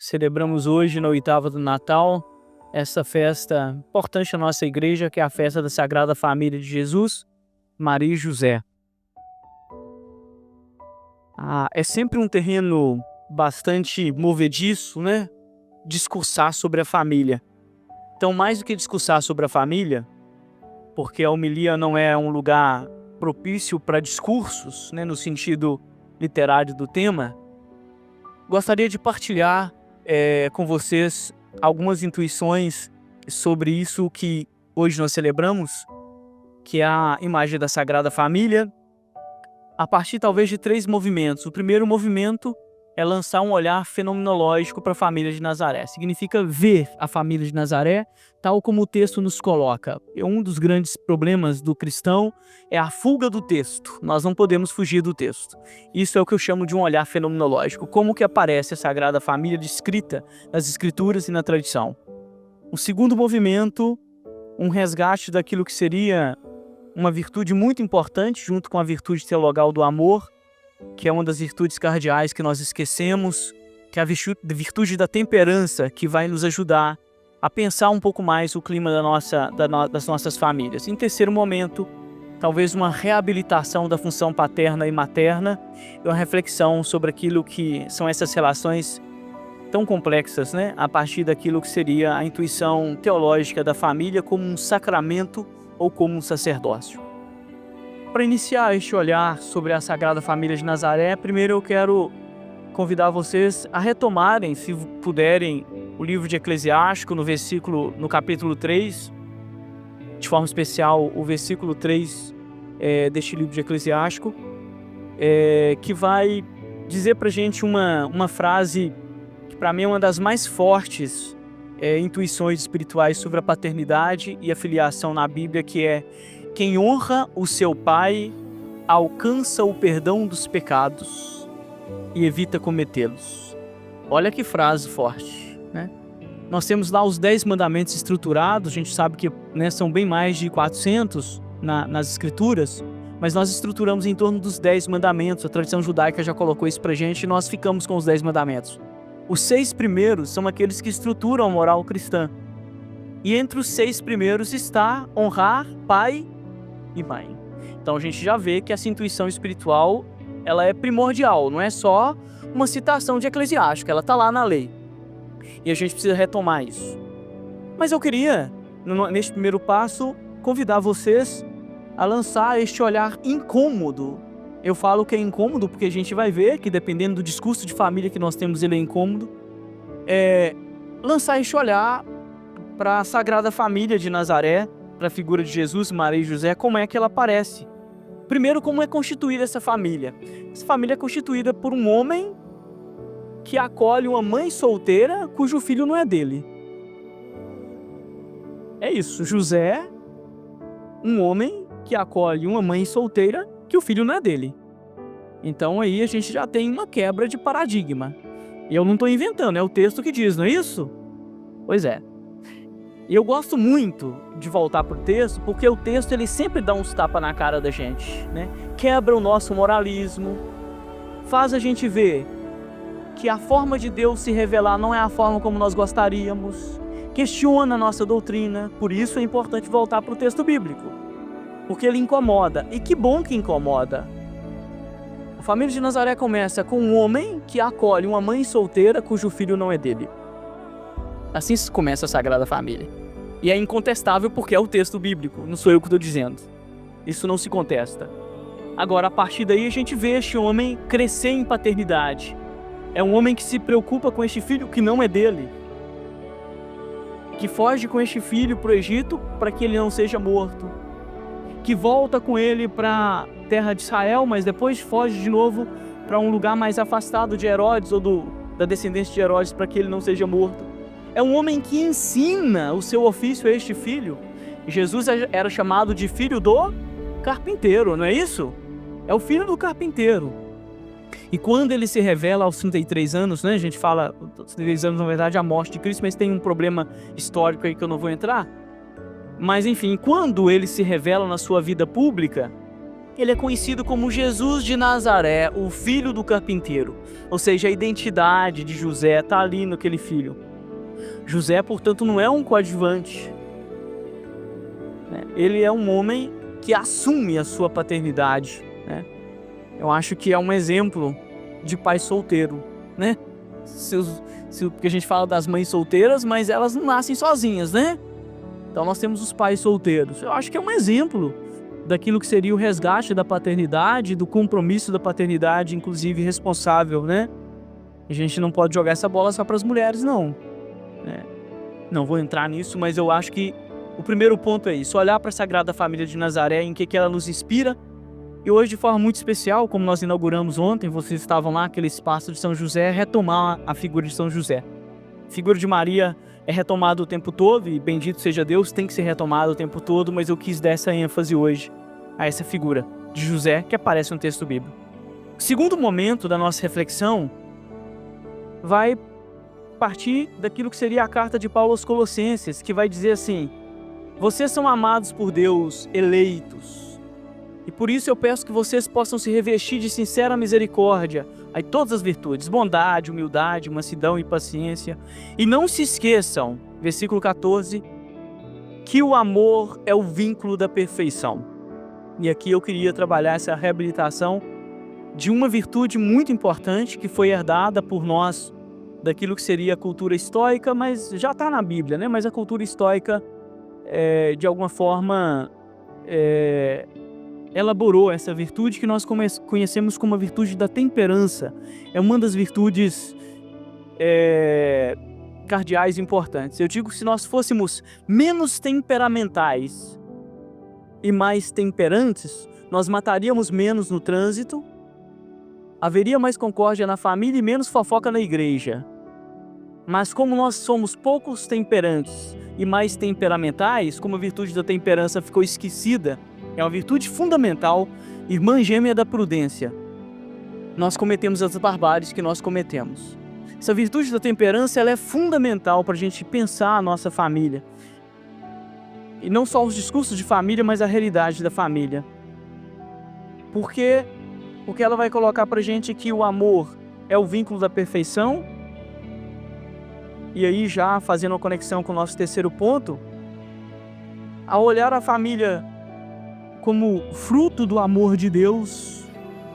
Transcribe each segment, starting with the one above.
Celebramos hoje, na oitava do Natal, essa festa importante na nossa igreja, que é a festa da Sagrada Família de Jesus, Maria e José. É sempre um terreno bastante movediço, né? Discursar sobre a família. Então, mais do que discursar sobre a família, porque a homilia não é um lugar propício para discursos, né, no sentido literário do tema, gostaria de partilhar com vocês algumas intuições sobre isso que hoje nós celebramos, que é a imagem da Sagrada Família, a partir talvez de 3 movimentos. O primeiro movimento é lançar um olhar fenomenológico para a família de Nazaré. Significa ver a família de Nazaré tal como o texto nos coloca. Um dos grandes problemas do cristão é a fuga do texto. Nós não podemos fugir do texto. Isso é o que eu chamo de um olhar fenomenológico. Como que aparece a Sagrada Família descrita nas Escrituras e na tradição. O segundo movimento, um resgate daquilo que seria uma virtude muito importante, junto com a virtude teologal do amor, que é uma das virtudes cardeais que nós esquecemos, que é a virtude da temperança, que vai nos ajudar a pensar um pouco mais o clima das nossas famílias. Em terceiro momento, talvez uma reabilitação da função paterna e materna, e uma reflexão sobre aquilo que são essas relações tão complexas, né? A partir daquilo que seria a intuição teológica da família como um sacramento ou como um sacerdócio. Para iniciar este olhar sobre a Sagrada Família de Nazaré, primeiro eu quero convidar vocês a retomarem, se puderem, o livro de Eclesiástico no capítulo 3, de forma especial o versículo 3 deste livro de Eclesiástico, que vai dizer para a gente uma frase que para mim é uma das mais fortes intuições espirituais sobre a paternidade e a filiação na Bíblia, que é: quem honra o seu pai alcança o perdão dos pecados e evita cometê-los. Olha que frase forte, né? Nós temos lá os 10 mandamentos estruturados, a gente sabe que, né, são bem mais de 400 nas escrituras, mas nós estruturamos em torno dos 10 mandamentos. A tradição judaica já colocou isso pra gente e nós ficamos com os 10 mandamentos. Os 6 primeiros são aqueles que estruturam a moral cristã. E entre os 6 primeiros está honrar pai e mãe. Então a gente já vê que essa intuição espiritual, ela é primordial, não é só uma citação de Eclesiástico, ela está lá na lei. E a gente precisa retomar isso. Mas eu queria, neste primeiro passo, convidar vocês a lançar este olhar incômodo. Eu falo que é incômodo porque a gente vai ver que, dependendo do discurso de família que nós temos, ele é incômodo. Lançar este olhar para a Sagrada Família de Nazaré, para a figura de Jesus, Maria e José, como é que ela aparece. Primeiro, como é constituída essa família. Essa família é constituída por um homem que acolhe uma mãe solteira cujo filho não é dele. É isso, José, um homem que acolhe uma mãe solteira que o filho não é dele. Então aí a gente já tem uma quebra de paradigma. E eu não estou inventando, é o texto que diz, não é isso? Pois é. E eu gosto muito de voltar para o texto, porque o texto ele sempre dá uns tapas na cara da gente, né? Quebra o nosso moralismo, faz a gente ver que a forma de Deus se revelar não é a forma como nós gostaríamos, questiona a nossa doutrina. Por isso é importante voltar para o texto bíblico, porque ele incomoda, e que bom que incomoda. A família de Nazaré começa com um homem que acolhe uma mãe solteira cujo filho não é dele. Assim começa a Sagrada Família. E é incontestável porque é o texto bíblico, não sou eu que estou dizendo. Isso não se contesta. Agora, a partir daí, a gente vê este homem crescer em paternidade. É um homem que se preocupa com este filho que não é dele, que foge com este filho para o Egito para que ele não seja morto, que volta com ele para a terra de Israel, mas depois foge de novo para um lugar mais afastado de Herodes ou da descendência de Herodes para que ele não seja morto. É um homem que ensina o seu ofício a este filho. Jesus era chamado de filho do carpinteiro, não é isso? É o filho do carpinteiro. E quando ele se revela aos 33 anos, né? A gente fala, 33 anos na verdade é a morte de Cristo, mas tem um problema histórico aí que eu não vou entrar. Mas enfim, quando ele se revela na sua vida pública, ele é conhecido como Jesus de Nazaré, o filho do carpinteiro. Ou seja, a identidade de José está ali naquele filho. José, portanto, não é um coadjuvante. Ele é um homem que assume a sua paternidade. Eu acho que é um exemplo de pai solteiro, né? Porque a gente fala das mães solteiras, mas elas não nascem sozinhas, né? Então nós temos os pais solteiros. Eu acho que é um exemplo daquilo que seria o resgate da paternidade, do compromisso da paternidade, inclusive responsável, né? A gente não pode jogar essa bola só para as mulheres, não. Não vou entrar nisso, mas eu acho que o primeiro ponto é isso, olhar para a Sagrada Família de Nazaré, em que ela nos inspira. E hoje, de forma muito especial, como nós inauguramos ontem, vocês estavam lá, aquele espaço de São José, retomar a figura de São José. A figura de Maria é retomada o tempo todo, e bendito seja Deus, tem que ser retomada o tempo todo, mas eu quis dar essa ênfase hoje a essa figura de José que aparece no texto bíblico. O segundo momento da nossa reflexão vai partir daquilo que seria a carta de Paulo aos Colossenses, que vai dizer assim: vocês são amados por Deus, eleitos, e por isso eu peço que vocês possam se revestir de sincera misericórdia, aí todas as virtudes, bondade, humildade, mansidão e paciência. E não se esqueçam, versículo 14, que o amor é o vínculo da perfeição. E aqui eu queria trabalhar essa reabilitação de uma virtude muito importante que foi herdada por nós, daquilo que seria a cultura estoica, mas já está na Bíblia, né? Mas a cultura estoica, de alguma forma, elaborou essa virtude que nós conhecemos como a virtude da temperança. É uma das virtudes cardeais importantes. Eu digo que se nós fôssemos menos temperamentais e mais temperantes, nós mataríamos menos no trânsito, haveria mais concórdia na família e menos fofoca na igreja. Mas como nós somos poucos temperantes e mais temperamentais, como a virtude da temperança ficou esquecida, é uma virtude fundamental, irmã gêmea da prudência, nós cometemos as barbáries que nós cometemos. Essa virtude da temperança, ela é fundamental para a gente pensar a nossa família. E não só os discursos de família, mas a realidade da família. Porque ela vai colocar para a gente que o amor é o vínculo da perfeição. E aí, já fazendo uma conexão com o nosso terceiro ponto, ao olhar a família como fruto do amor de Deus,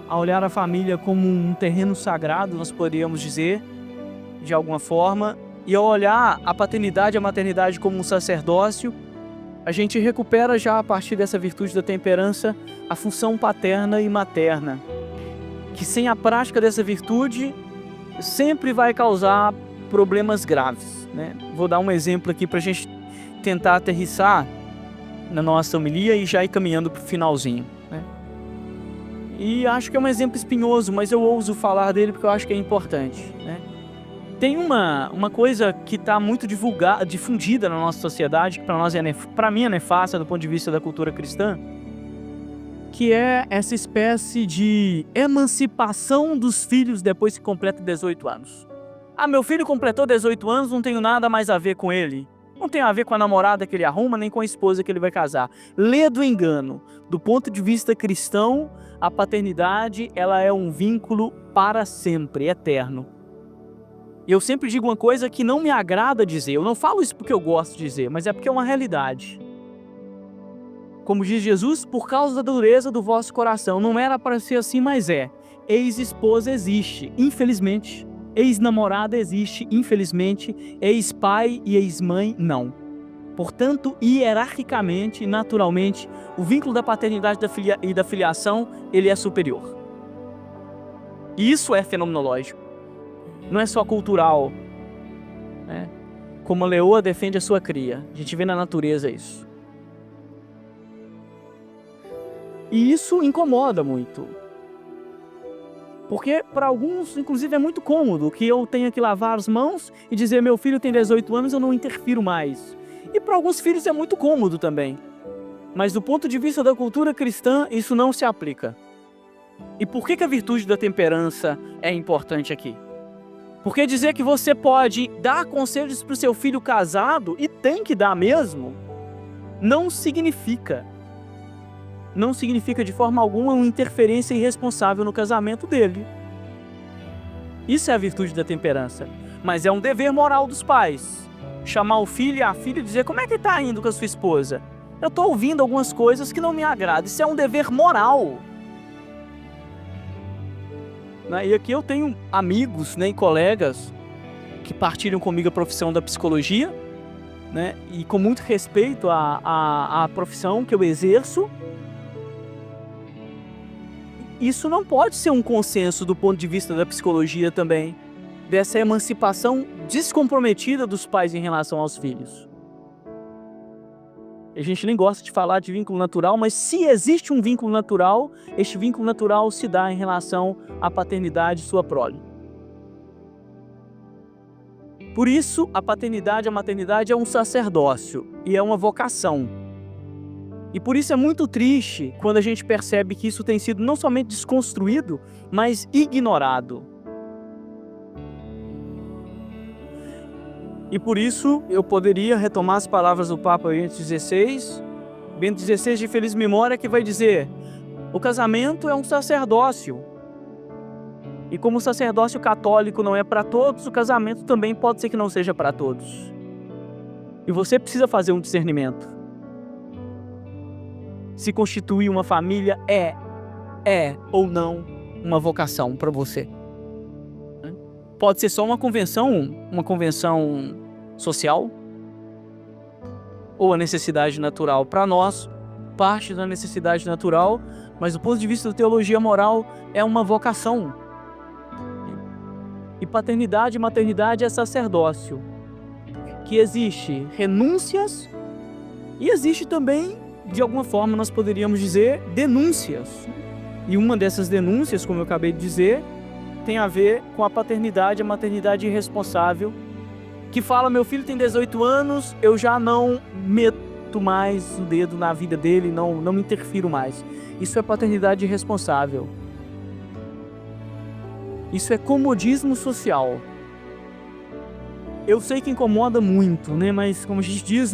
ao olhar a família como um terreno sagrado, nós poderíamos dizer, de alguma forma, e ao olhar a paternidade e a maternidade como um sacerdócio, a gente recupera já a partir dessa virtude da temperança a função paterna e materna, que sem a prática dessa virtude sempre vai causar problemas graves, né? Vou dar um exemplo aqui para a gente tentar aterrissar na nossa homilia e já ir caminhando para o finalzinho, né? E acho que é um exemplo espinhoso, mas eu ouso falar dele porque eu acho que é importante, né? Tem uma coisa que está muito difundida na nossa sociedade, que para mim é nefasta do ponto de vista da cultura cristã, que é essa espécie de emancipação dos filhos depois que completa 18 anos. Ah, meu filho completou 18 anos, não tenho nada mais a ver com ele. Não tem a ver com a namorada que ele arruma, nem com a esposa que ele vai casar. Lê do engano. Do ponto de vista cristão, a paternidade, ela é um vínculo para sempre, eterno. E eu sempre digo uma coisa que não me agrada dizer. Eu não falo isso porque eu gosto de dizer, mas é porque é uma realidade. Como diz Jesus, por causa da dureza do vosso coração. Não era para ser assim, mas é. Ex-esposa existe, infelizmente. Ex-namorada existe, infelizmente. Ex-pai e ex-mãe, não. Portanto, hierarquicamente, naturalmente, o vínculo da paternidade e da filiação, ele é superior. E isso é fenomenológico. Não é só cultural, né? Como a leoa defende a sua cria. A gente vê na natureza isso. E isso incomoda muito. Porque para alguns, inclusive, é muito cômodo que eu tenha que lavar as mãos e dizer: meu filho tem 18 anos, eu não interfiro mais. E para alguns filhos é muito cômodo também. Mas do ponto de vista da cultura cristã, isso não se aplica. E por que a virtude da temperança é importante aqui? Porque dizer que você pode dar conselhos para o seu filho casado, e tem que dar mesmo, não significa não significa de forma alguma uma interferência irresponsável no casamento dele. Isso é a virtude da temperança. Mas é um dever moral dos pais. Chamar o filho e a filha e dizer: como é que está indo com a sua esposa? Eu estou ouvindo algumas coisas que não me agradam. Isso é um dever moral. E aqui eu tenho amigos, e colegas que partilham comigo a profissão da psicologia, e com muito respeito à profissão que eu exerço. Isso não pode ser um consenso do ponto de vista da psicologia também, dessa emancipação descomprometida dos pais em relação aos filhos. A gente nem gosta de falar de vínculo natural, mas se existe um vínculo natural, este vínculo natural se dá em relação à paternidade e sua prole. Por isso, a paternidade e a maternidade é um sacerdócio e é uma vocação. E por isso é muito triste quando a gente percebe que isso tem sido não somente desconstruído, mas ignorado. E por isso eu poderia retomar as palavras do Papa Bento XVI de feliz memória, que vai dizer: o casamento é um sacerdócio. E como o sacerdócio católico não é para todos, o casamento também pode ser que não seja para todos. E você precisa fazer um discernimento. Se constituir uma família é ou não uma vocação para você. Pode ser só uma convenção social, ou a necessidade natural. Para nós, parte da necessidade natural, mas do ponto de vista da teologia moral, é uma vocação. E paternidade e maternidade é sacerdócio, que existe renúncias e existe também, de alguma forma nós poderíamos dizer, denúncias. E uma dessas denúncias, como eu acabei de dizer, tem a ver com a paternidade, a maternidade irresponsável, que fala: meu filho tem 18 anos, eu já não meto mais o dedo na vida dele, não me interfiro mais. Isso é paternidade irresponsável. Isso é comodismo social. Eu sei que incomoda muito, mas como a gente diz,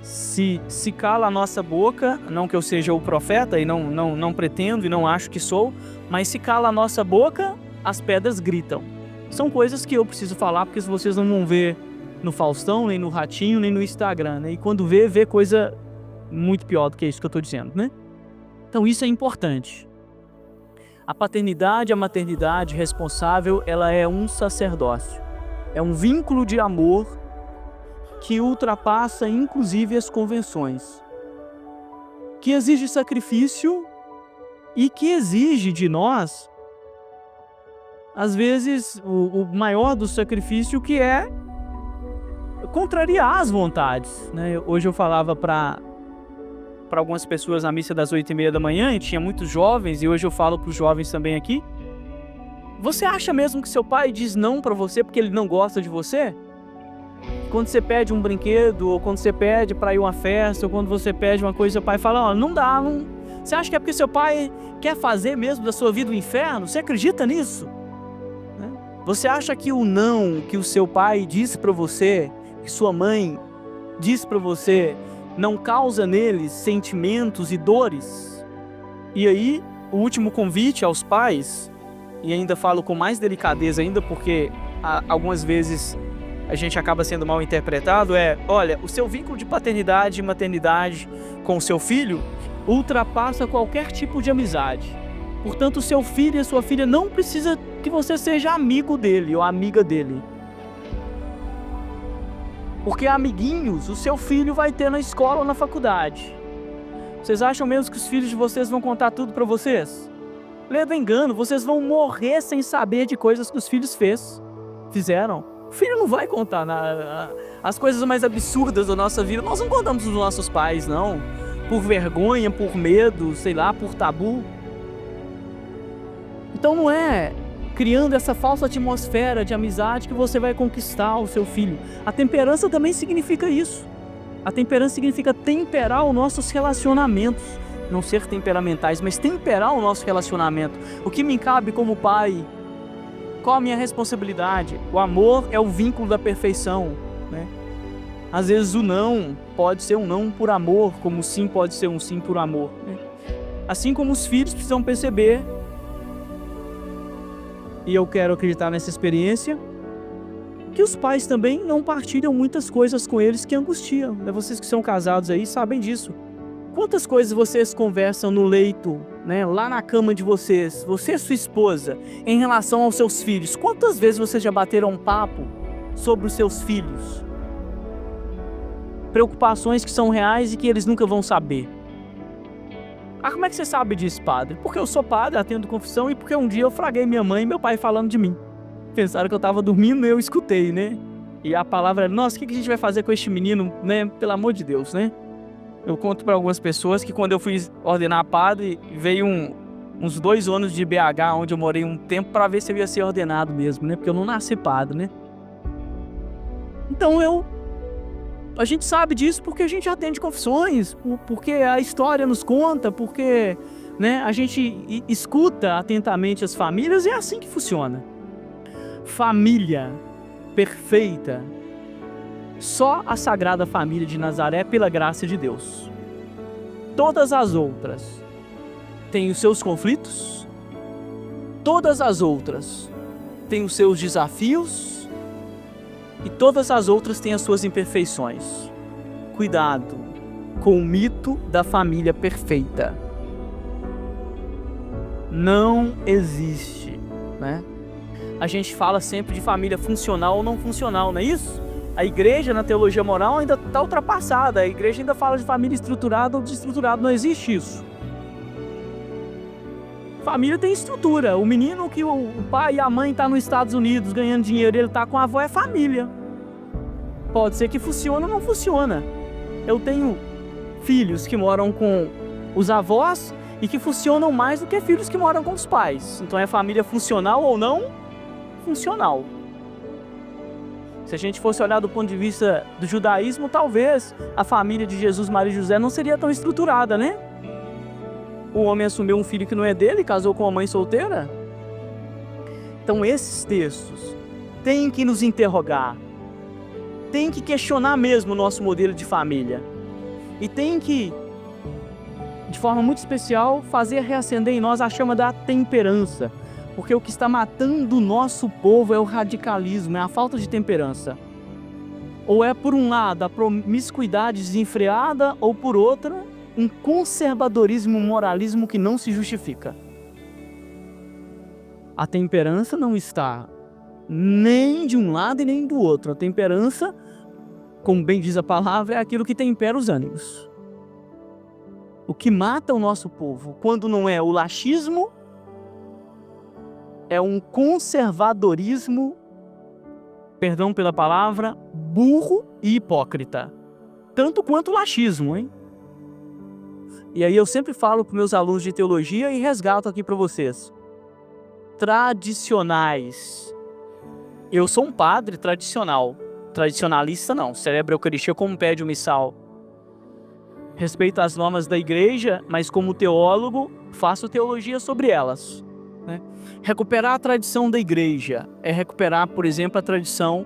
se cala a nossa boca, não que eu seja o profeta, e não pretendo e não acho que sou, mas se cala a nossa boca, as pedras gritam. São coisas que eu preciso falar, porque se vocês não vão ver no Faustão, nem no Ratinho, nem no Instagram, e quando vê coisa muito pior do que isso que eu estou dizendo, Então isso é importante. A paternidade e a maternidade responsável, ela é um sacerdócio. É um vínculo de amor que ultrapassa inclusive as convenções, que exige sacrifício e que exige de nós, às vezes, o maior do sacrifício, que é contrariar as vontades. Hoje eu falava para algumas pessoas na missa das 8h30 da manhã, e tinha muitos jovens, e hoje eu falo para os jovens também aqui. Você acha mesmo que seu pai diz não para você porque ele não gosta de você? Quando você pede um brinquedo, ou quando você pede para ir a uma festa, ou quando você pede uma coisa, seu pai fala: não dá, não. Você acha que é porque seu pai quer fazer mesmo da sua vida o inferno? Você acredita nisso? Você acha que o não que o seu pai diz para você, que sua mãe diz para você, não causa neles sentimentos e dores? E aí, o último convite aos pais, e ainda falo com mais delicadeza ainda, porque algumas vezes a gente acaba sendo mal interpretado, olha, o seu vínculo de paternidade e maternidade com o seu filho ultrapassa qualquer tipo de amizade. Portanto, o seu filho e a sua filha não precisa que você seja amigo dele ou amiga dele. Porque amiguinhos o seu filho vai ter na escola ou na faculdade. Vocês acham mesmo que os filhos de vocês vão contar tudo para vocês? Leva engano, vocês vão morrer sem saber de coisas que os filhos fizeram. O filho não vai contar as coisas mais absurdas da nossa vida. Nós não contamos dos nossos pais, não. Por vergonha, por medo, sei lá, por tabu. Então não é criando essa falsa atmosfera de amizade que você vai conquistar o seu filho. A temperança também significa isso. A temperança significa temperar os nossos relacionamentos. Não ser temperamentais, mas temperar o nosso relacionamento. O que me cabe como pai? Qual a minha responsabilidade? O amor é o vínculo da perfeição, Às vezes o não pode ser um não por amor, como o sim pode ser um sim por amor, né? Assim como os filhos precisam perceber, e eu quero acreditar nessa experiência, que os pais também não partilham muitas coisas com eles que angustiam, né? Vocês que são casados aí sabem disso. Quantas coisas vocês conversam no leito, né, lá na cama de vocês, você e sua esposa, em relação aos seus filhos? Quantas vezes vocês já bateram um papo sobre os seus filhos? Preocupações que são reais e que eles nunca vão saber. Ah, como é que você sabe disso, padre? Porque eu sou padre, atendo confissão, e porque um dia eu flagrei minha mãe e meu pai falando de mim. Pensaram que eu estava dormindo e eu escutei, né? E a palavra era, nossa, o que a gente vai fazer com este menino, né? Pelo amor de Deus, né? Eu conto para algumas pessoas que quando eu fui ordenar padre, veio uns 2 anos de BH, onde eu morei um tempo, para ver se eu ia ser ordenado mesmo, né? Porque eu não nasci padre, né? Então a gente sabe disso porque a gente atende confissões, porque a história nos conta, porque, né, a gente escuta atentamente as famílias, e é assim que funciona. Família perfeita, só a Sagrada Família de Nazaré, pela graça de Deus. Todas as outras têm os seus conflitos, todas as outras têm os seus desafios, e todas as outras têm as suas imperfeições. Cuidado com o mito da família perfeita. Não existe, né? A gente fala sempre de família funcional ou não funcional, não é isso? A igreja, na teologia moral, ainda está ultrapassada. A igreja ainda fala de família estruturada ou desestruturada. Não existe isso. Família tem estrutura. O menino que o pai e a mãe estão nos Estados Unidos ganhando dinheiro, ele está com a avó, é família. Pode ser que funcione ou não funciona. Eu tenho filhos que moram com os avós e que funcionam mais do que filhos que moram com os pais. Então é família funcional ou não funcional. Se a gente fosse olhar do ponto de vista do judaísmo, talvez a família de Jesus, Maria e José não seria tão estruturada, né? O homem assumiu um filho que não é dele, casou com uma mãe solteira. Então esses textos têm que nos interrogar, têm que questionar mesmo o nosso modelo de família. E tem que, de forma muito especial, fazer reacender em nós a chama da temperança. Porque o que está matando o nosso povo é o radicalismo, é a falta de temperança. Ou é, por um lado, a promiscuidade desenfreada, ou, por outra, um conservadorismo, um moralismo que não se justifica. A temperança não está nem de um lado e nem do outro. A temperança, como bem diz a palavra, é aquilo que tempera os ânimos. O que mata o nosso povo, quando não é o laxismo, é um conservadorismo, perdão pela palavra, burro e hipócrita. Tanto quanto o laxismo, hein? E aí eu sempre falo para meus alunos de teologia e resgato aqui para vocês. Tradicionais. Eu sou um padre tradicional. Tradicionalista não. Celebro a Eucaristia como pede o missal. Respeito as normas da igreja, mas como teólogo, faço teologia sobre elas. Né? Recuperar a tradição da igreja é recuperar, por exemplo, a tradição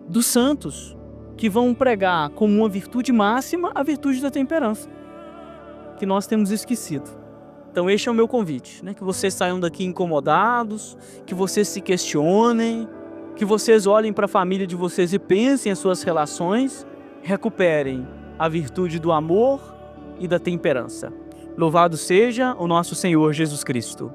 dos santos, que vão pregar como uma virtude máxima a virtude da temperança, que nós temos esquecido. Então este é o meu convite, né? Que vocês saiam daqui incomodados, que vocês se questionem, que vocês olhem para a família de vocês e pensem as suas relações, recuperem a virtude do amor e da temperança. Louvado seja o nosso Senhor Jesus Cristo.